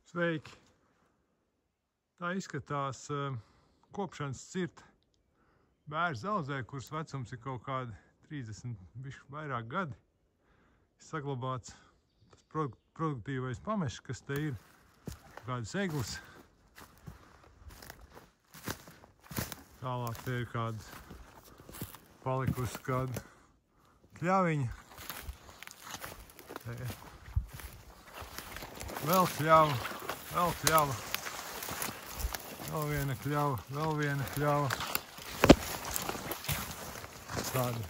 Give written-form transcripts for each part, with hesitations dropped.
Sveiki! Tā izskatās kopšanas cirta bērnu zaudzē, kuras vecums ir kaut kādi 30, bišķi vairāk gadi. Saglabāts tas produktīvais pamešs, kas te ir, kādas eglis. Tālāk te ir kāda palikusi kāda kļaviņa. Te ir vēl kļava, vēl viena kļava. Tāda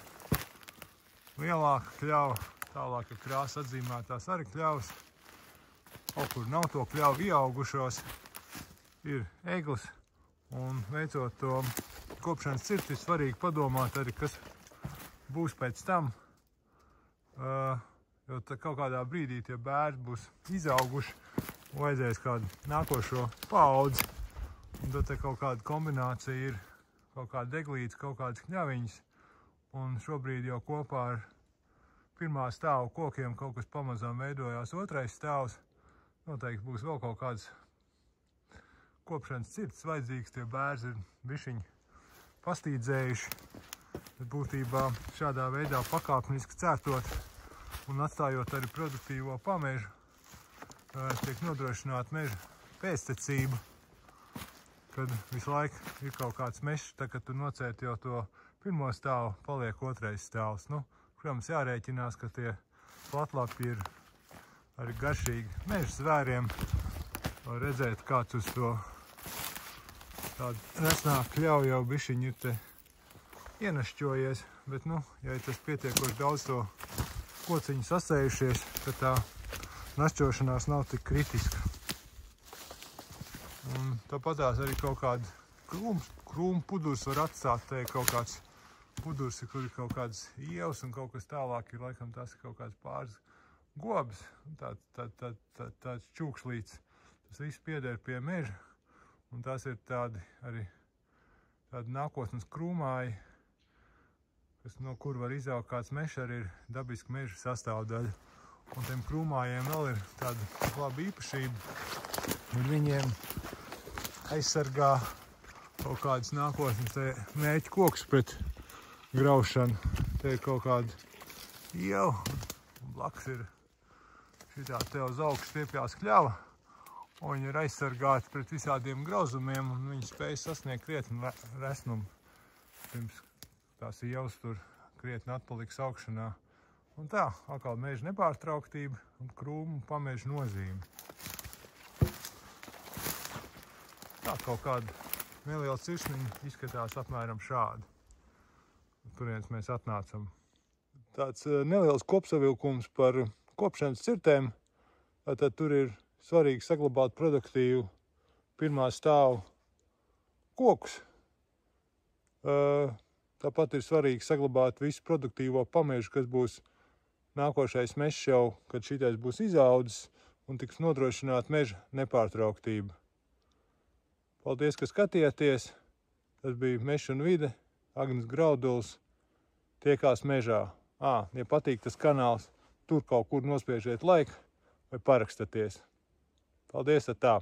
lielāka kļava, tālāk ir krāsa atzīmētās arī kļavas. Kaut kur nav to kļavu ieaugušos, ir eglis, un veicot to kopšanas cirti ir svarīgi padomāt arī, kas būs pēc tam. Jo kaut kādā brīdī tie bērni būs izauguši, vajadzēs kādu nākošo paudzi, un tad te kaut kāda kombinācija ir kaut kāda eglītes, kaut kādas kņaviņas, un šobrīd jau kopā ar pirmā stāva kokiem kaut kas pamazām veidojās otrais stāvs. Noteikti būs vēl kaut kāds kopšanas cirts vajadzīgs, tie bērni ir bišķiņi pastīdzējuši, bet būtībā šādā veidā pakāpeniski cērtot un atstājot arī produktīvo pamežu, tiek nodrošināta meža pēctecība, kad visu laiku ir kaut kāds mežs, tā kad tu nocērt jau to pirmo stāvu, paliek otrais stāvs. Nu, protams, jārēķinās, ka tie platlapi ir arī garšīgi meža zvēriem, lai redzētu, kāds uz to tādu resnāku kļauju jau bišķiņu ir te ienašķojies, bet, nu, ja ir tas pietiekoši daudz to kociņu sasējušies, tad tā našķošanās nav tik kritiska. Un tāpatās arī kaut kādu krūmu pudurs var atstāt, te ir kaut kāds pudurs, kur ir kaut kādas ievas un kaut kas tālāk ir, laikam tās ir kaut kāds pāris gobs, tāds čūkšlīts. Tas viss pieder pie meža, un tās ir tādi nākotnes krūmāji, no kur var izaugt kāds mežs, arī ir dabiski meža sastāvdaļa. Un tiem krūmājiem vēl ir tāda laba īpašība, un viņiem aizsargā kaut kādas nākotnes mēķu kokus pret graušanu. Te ir kaut kāda ieva, un blakus ir šitā te uz augšu stiepjās kļava, un viņi ir aizsargāti pret visādiem grauzumiem, un viņi spēj sasniegt krietni resnumu. Pirms tās ievas tur krietni atpaliks augšanā. Un tā, atkal meža nepārtrauktība un krūmu pameža nozīme. Tā kaut kāda neliela sirsniņa izskatās apmēram šādi. Turienes mēs atnācam. Tāds neliels kopsavilkums par kopšanas cirtēm. Tātad tur ir svarīgi saglabāt produktīvu pirmā stāva kokus. Tāpat ir svarīgi saglabāt visu produktīvo pamežu, kas būs nākošais mežs jau, kad šitais būs izaudzis un tiks nodrošināt meža nepārtrauktība. Paldies, ka skatījāties. Tas bija Mežs un vide, Agnis Grauduls. Tiekās mežā. Ja patīk tas kanāls, tur kaut kur nospiežiet laiku vai parakstaties. Paldies, tā!